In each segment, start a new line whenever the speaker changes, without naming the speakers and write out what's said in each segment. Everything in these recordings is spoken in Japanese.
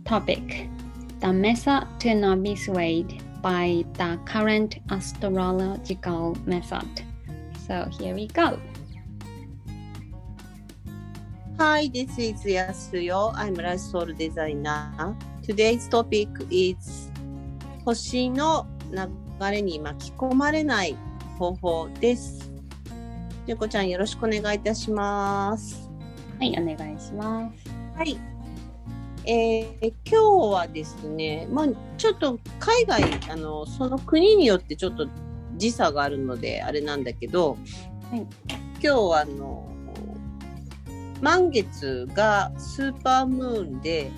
topic, the method to not be swayed by the current astrological method. So here we go.
Hi, this is Yasuyo. I'm a life soul designer. Today's topic is 星の流れに巻き込まれない方法です。ゆうこちゃん、よろしくお願いいたします。
はい、お願いします。
はい。今日はですね、ちょっと海外その国によってちょっと時差があるのであれなんだけど、はい、今日は満月がスーパームーンで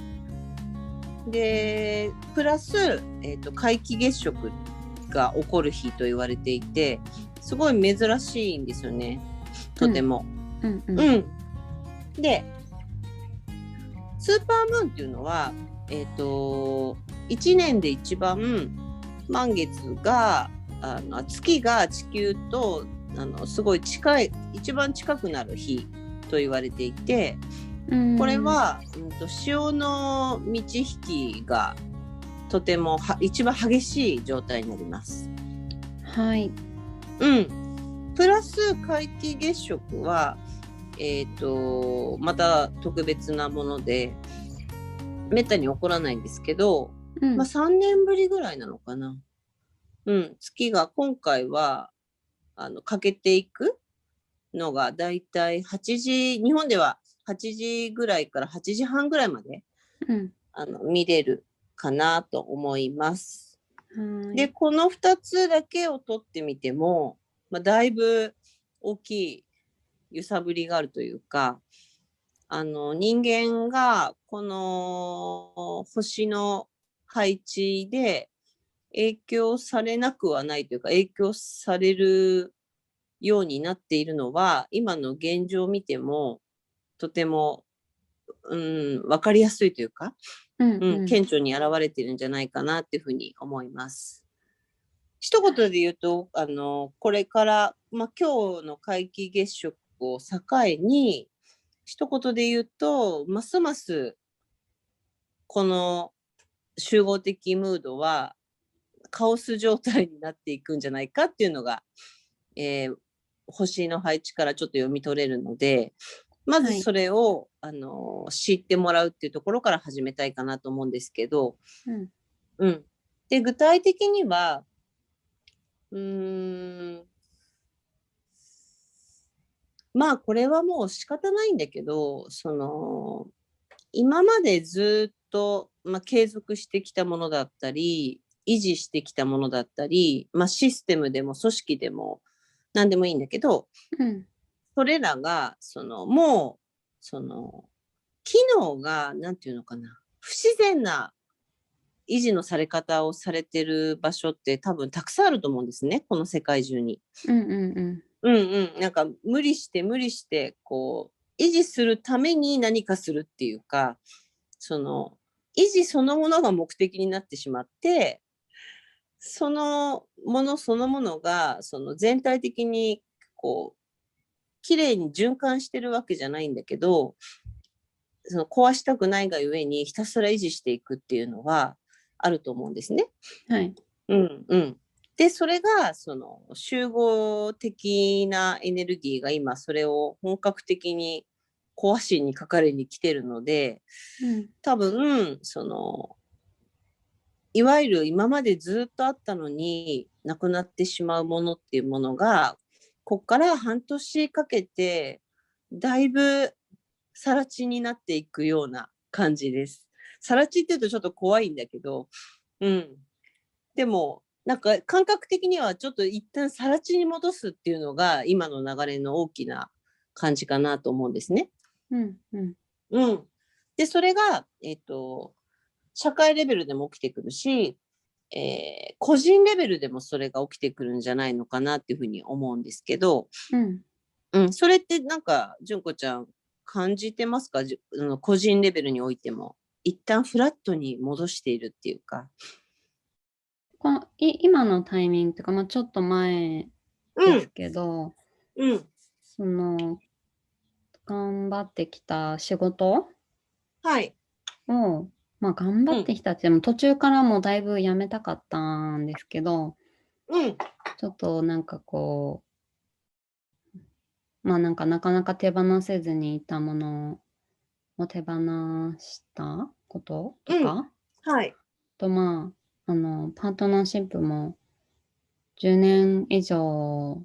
プラス、皆既月食が起こる日と言われていて、すごい珍しいんですよね、とても。でスーパームーンっていうのは、1年で一番満月が月が地球とすごい近い、一番近くなる日と言われていて、これは、潮の満ち引きがとても一番激しい状態になります。
はい。
プラス皆既月食はまた特別なものでめったに起こらないんですけど、3年ぶりぐらいなのかな。月が今回は欠けていくのがだいたい8時、日本では8時ぐらいから8時半ぐらいまで、見れるかなと思います。で、この2つだけを取ってみても、だいぶ大きい揺さぶりがあるというか、人間がこの星の配置で影響されなくはないというか、影響されるようになっているのは、今の現状を見てもとても、分かりやすいというか、顕著に現れているんじゃないかなっていうふうに思います。一言で言うと、これから、今日の皆既月食を境に、一言で言うと、ますますこの集合的ムードはカオス状態になっていくんじゃないかっていうのが、星の配置からちょっと読み取れるので、まずそれを、知ってもらうっていうところから始めたいかなと思うんですけど、で具体的にはこれはもう仕方ないんだけど、今までずっと、継続してきたものだったり、維持してきたものだったり、システムでも組織でも何でもいいんだけど、それらがもう機能がなんていうのかな、不自然な維持のされ方をされてる場所って多分たくさんあると思うんですね、この世界中に。なんか無理してこう維持するために何かするっていうか、維持そのものが目的になってしまって、そのものが全体的にこうきれいに循環してるわけじゃないんだけど、壊したくないがゆえにひたすら維持していくっていうのはあると思うんですね。
はい。
で、それが集合的なエネルギーが今それを本格的に壊しにかかりに来てるので、多分いわゆる今までずっとあったのになくなってしまうものっていうものが、ここから半年かけてだいぶ更地になっていくような感じです。更地って言うとちょっと怖いんだけど、でもなんか感覚的にはちょっと一旦更地に戻すっていうのが今の流れの大きな感じかなと思うんですね。でそれが、社会レベルでも起きてくるし、個人レベルでもそれが起きてくるんじゃないのかなっていうふうに思うんですけど、それってなんか純子ちゃん感じてますか？個人レベルにおいても一旦フラットに戻しているっていうか。
今のタイミングとか、ちょっと前ですけど、頑張ってきた仕事をまあ頑張ってきたって、も途中からもうだいぶやめたかったんですけど、ちょっとなんかこう、まあなんかなかなか手放せずにいたものを手放したこととか、
はい。
とまあ、パートナーシップも10年以上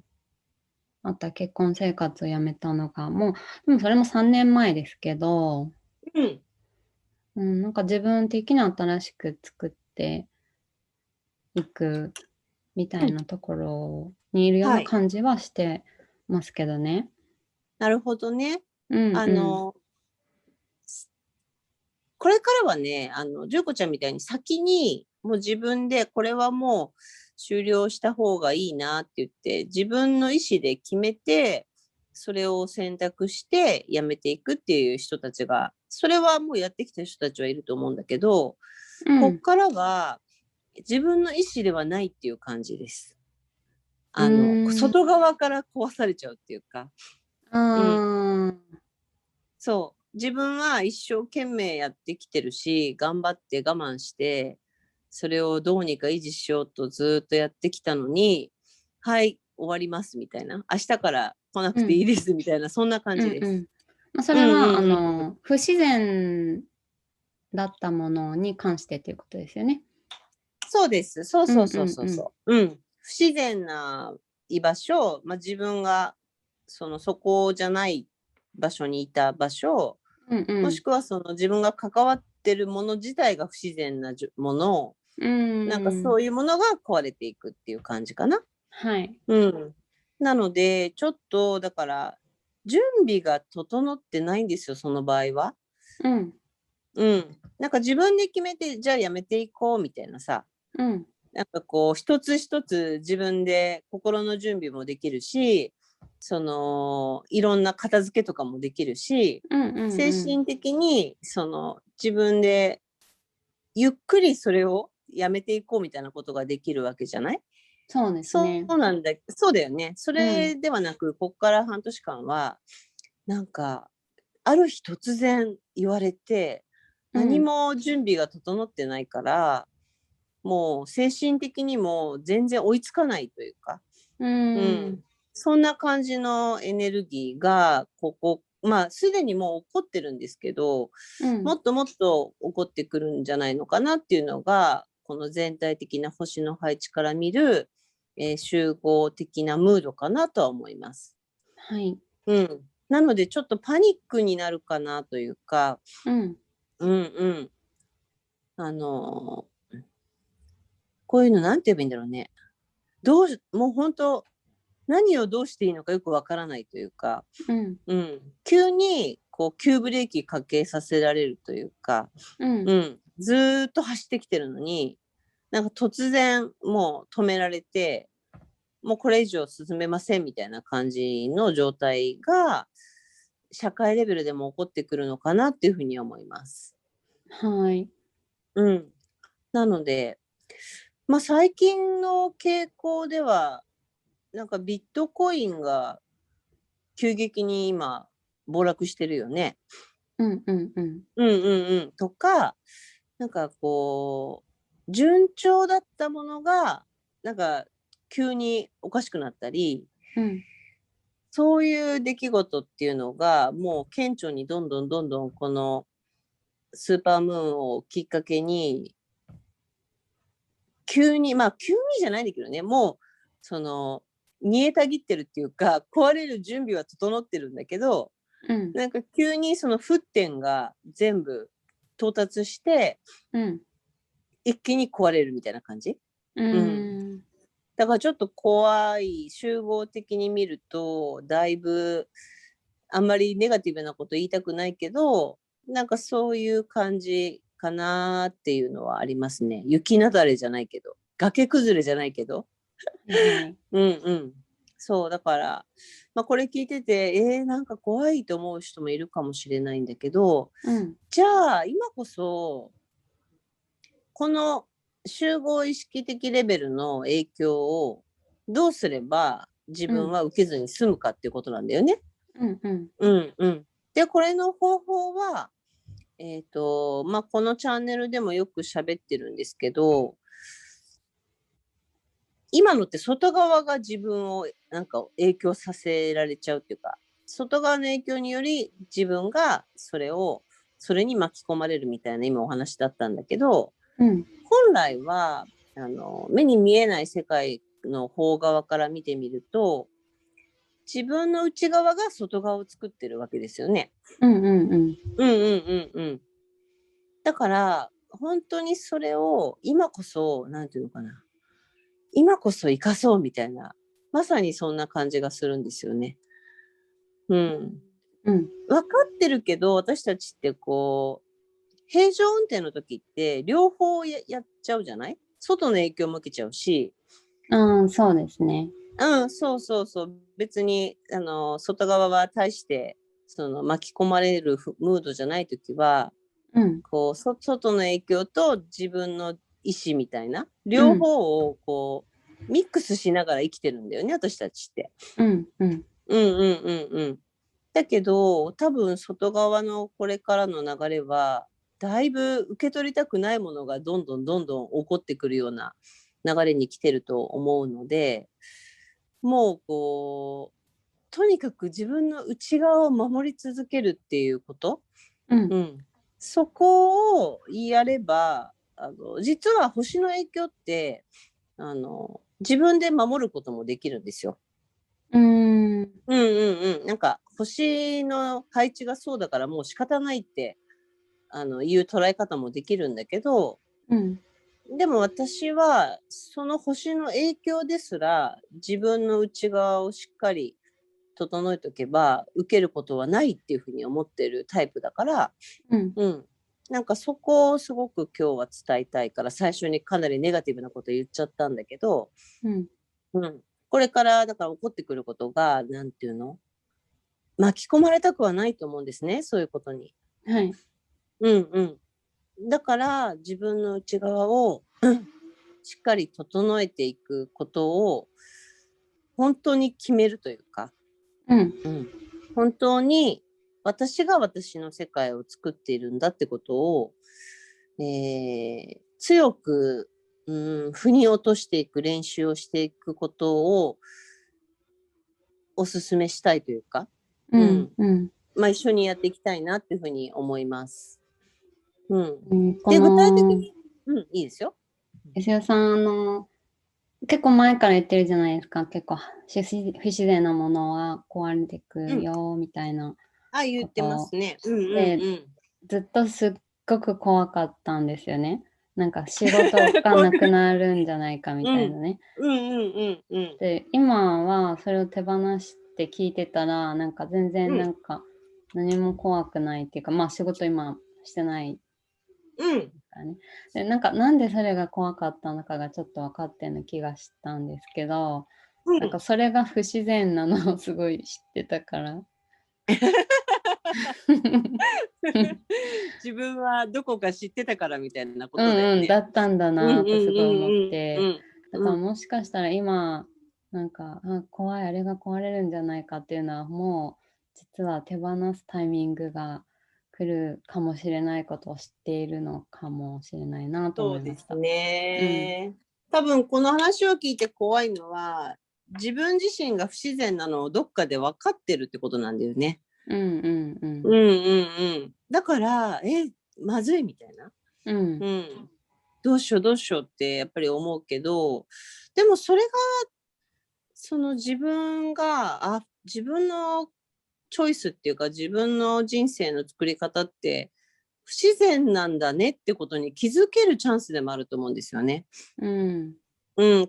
あった結婚生活をやめたのが、もう、でもそれも3年前ですけど、
うん。
なんか自分的に新しく作っていくみたいなところにいるよう
はい。
な感じはしてますけどね。
なるほどね。
うんうん。
これからはね、純子ちゃんみたいに先にもう自分でこれはもう終了した方がいいなって言って、自分の意思で決めて、それを選択してやめていくっていう人たちが、それはもうやってきた人たちはいると思うんだけど、こっからは自分の意思ではないっていう感じです。外側から壊されちゃうっていうか。うん。そう。自分は一生懸命やってきてるし、頑張って我慢して、それをどうにか維持しようとずっとやってきたのに、はい、終わりますみたいな。明日から来なくていいですみたいな、そんな感じです。
まあ、それは、不自然だったものに関してということですよね。
そうです。そうそうそうそうそう。うん。不自然な居場所、まあ、自分がそこじゃない場所にいた場所、もしくはその自分が関わってるもの自体が不自然なもの、なんかそういうものが壊れていくっていう感じかな。
はい。
うん。なので、ちょっとだから、準備が整ってないんですよ、その場合は。
うん。
うん。なんか自分で決めて、じゃあやめていこうみたいなさ。
うん。
なんかこう、一つ一つ自分で心の準備もできるし、いろんな片付けとかもできるし、精神的に、自分でゆっくりそれをやめていこうみたいなことができるわけじゃない？
そうですね。
そうなんだ。そうだよね。それではなく、ここから半年間は、なんか、ある日突然言われて、何も準備が整ってないから、もう精神的にも全然追いつかないというか、そんな感じのエネルギーが、まあ、すでにもう起こってるんですけど、もっともっと起こってくるんじゃないのかなっていうのが、この全体的な星の配置から見る、集合的なムードかなとは思います。
はい。
うん。なので、ちょっとパニックになるかなというか、うんうん。こういうのなんて言えばいいんだろうね。もう本当、何をどうしていいのかよくわからないというか、急にこう急ブレーキかけさせられるというか、ずっと走ってきてるのに、なんか突然もう止められて、もうこれ以上進めませんみたいな感じの状態が、社会レベルでも起こってくるのかなっていうふうに思います。
はい。
なので、まあ最近の傾向では、なんかビットコインが急激に今暴落してるよね。とか、なんかこう、順調だったものが、なんか急におかしくなったり、そういう出来事っていうのが、もう顕著にどんどんこのスーパームーンをきっかけに、急にじゃないんだけどね、もう、煮えたぎってるっていうか、壊れる準備は整ってるんだけど、なんか急にその沸点が全部到達して、一気に壊れるみたいな感じ。だからちょっと怖い、集合的に見ると、だいぶ、あんまりネガティブなこと言いたくないけど、なんかそういう感じかなっていうのはありますね。雪なだれじゃないけど、崖崩れじゃないけど。そう、だから、まあこれ聞いてて、なんか怖いと思う人もいるかもしれないんだけど、じゃあ今こそ、この集合意識的レベルの影響をどうすれば自分は受けずに済むかっていうことなんだよね。で、これの方法は、まあ、このチャンネルでもよく喋ってるんですけど、今のって外側が自分をなんか影響させられちゃうっていうか、外側の影響により自分がそれに巻き込まれるみたいな今お話だったんだけど、本来は目に見えない世界の方側から見てみると、自分の内側が外側を作ってるわけですよね。だから本当にそれを今こそなんていうのかな、今こそ生かそうみたいな、まさにそんな感じがするんですよね。分かってるけど私たちってこう平常運転の時って両方 やっちゃうじゃない？外の影響も受けちゃうし。
そうですね。
そう別に外側は大して巻き込まれるムードじゃない時は、こう外の影響と自分の意思みたいな両方をこう、ミックスしながら生きてるんだよね私たちって。だけど多分外側のこれからの流れはだいぶ受け取りたくないものがどんどん起こってくるような流れに来てると思うので、もうこうとにかく自分の内側を守り続けるっていうこと、そこをやれば実は星の影響って自分で守ることもできるんですよ。なんか星の配置がそうだからもう仕方ないっていう捉え方もできるんだけど、でも私はその星の影響ですら自分の内側をしっかり整えておけば受けることはないっていうふうに思ってるタイプだから、なんかそこをすごく今日は伝えたいから最初にかなりネガティブなこと言っちゃったんだけど、これからだから起こってくることがなんていうの、巻き込まれたくはないと思うんですね、そういうことに。だから自分の内側をしっかり整えていくことを本当に決めるというか、本当に私が私の世界を作っているんだってことを、強く、腑に落としていく練習をしていくことをお勧めしたいというか、まあ、一緒にやっていきたいなっていうふうに思います。で具体的に、いいですよ。
吉田さん結構前から言ってるじゃないですか。結構不自然なものは壊れていくよみたいな
言ってますね。
でずっとすっごく怖かったんですよね。なんか仕事がなくなるんじゃないかみたいなね。で今はそれを手放して聞いてたらなんか全然なんか何も怖くないっていうか、まあ仕事今してないでなんでそれが怖かったのかがちょっと分かってる気がしたんですけど、なんかそれが不自然なのをすごい知ってたから
自分はどこか知ってたからみたいなことだよね。
だったんだなとすごい思って、だからもしかしたら今なんか怖いあれが壊れるんじゃないかっていうのはもう実は手放すタイミングが来るかもしれないことを知っているのかもしれないなと思いました。
そうですね。多分この話を聞いて怖いのは自分自身が不自然なのをどっかで分かってるってことなんだよね。だからまずいみたいな、どうしようってやっぱり思うけど、でもそれがその自分が自分のチョイスっていうか自分の人生の作り方って不自然なんだねってことに気づけるチャンスでもあると思うんですよね。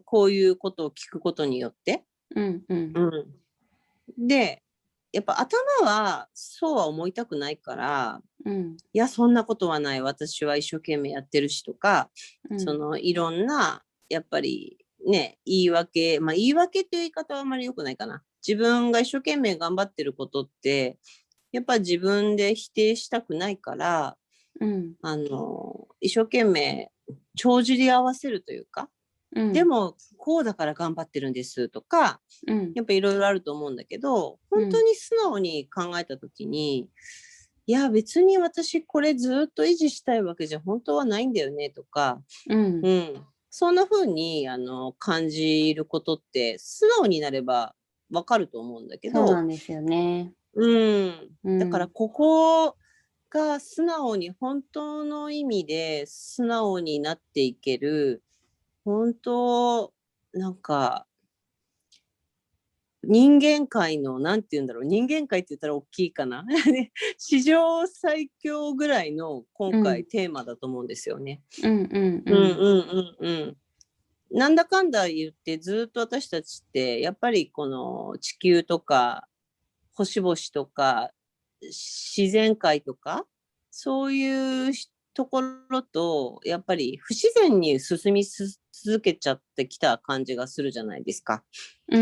こういうことを聞くことによって。でやっぱ頭はそうは思いたくないから、いやそんなことはない、私は一生懸命やってるしとか、そのいろんなやっぱりね言い訳、言い訳っていう言い方はあまり良くないかな。自分が一生懸命頑張ってることってやっぱ自分で否定したくないから、一生懸命帳尻合わせるというか、でもこうだから頑張ってるんですとか、やっぱいろいろあると思うんだけど、本当に素直に考えた時にいや、別に私これずっと維持したいわけじゃ本当はないんだよねとか、そんな風に感じることって素直になればわかると思うんだけど。
そうなんですよね。
だからここが素直に本当の意味で素直になっていける、本当なんか人間界のなんて言うんだろう、人間界って言ったら大きいかな史上最強ぐらいの今回テーマだと思うんですよね。なんだかんだ言ってずっと私たちってやっぱりこの地球とか星々とか自然界とかそういうところとやっぱり不自然に進み続けちゃってきた感じがするじゃないですか。や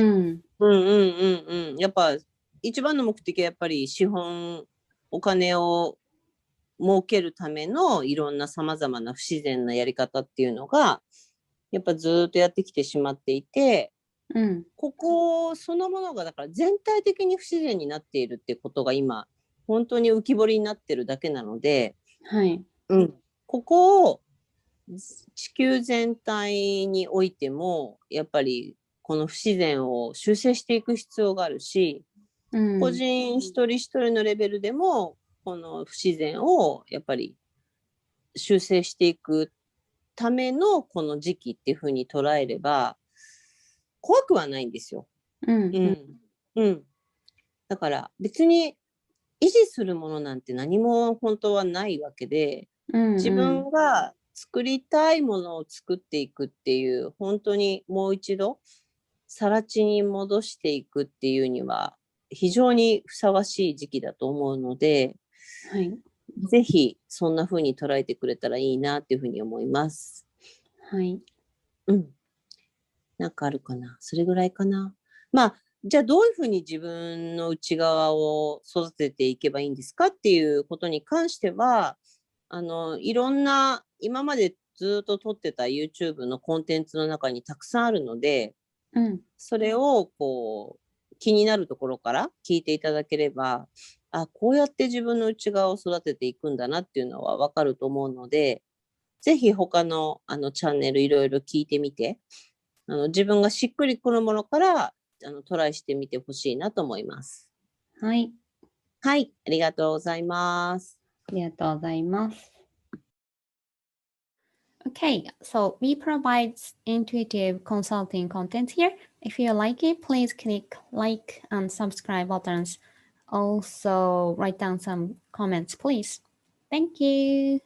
っぱ一番の目的はやっぱり資本お金を儲けるためのいろんなさまざまな不自然なやり方っていうのがやっぱずっとやってきてしまっていて、ここそのものがだから全体的に不自然になっているっていうことが今本当に浮き彫りになってるだけなので、ここを地球全体においてもやっぱりこの不自然を修正していく必要があるし、個人一人一人のレベルでもこの不自然をやっぱり修正していくためのこの時期っていうふうに捉えれば怖くはないんですよ。だから別に維持するものなんて何も本当はないわけで、自分が作りたいものを作っていくっていう本当にもう一度更地に戻していくっていうには非常にふさわしい時期だと思うので、ぜひそんな風に捉えてくれたらいいなっていうふうに思います。なんかあるかな、それぐらいかな。まあじゃあどういうふうに自分の内側を育てていけばいいんですかっていうことに関してはいろんな今までずっと撮ってた YouTube のコンテンツの中にたくさんあるので、それをこう気になるところから聞いていただければ、こうやって自分の内側を育てていくんだなっていうのはわかると思うので、ぜひ他のチャンネルいろいろ聞いてみて、自分がしっくりくるものからトライしてみてほしいなと思います。
はい。
はい、ありがとうございます。
ありがとうございます。Okay, so we provide intuitive consulting content here. If you like it, please click like and subscribe buttons. Also, write down some comments, please. Thank you.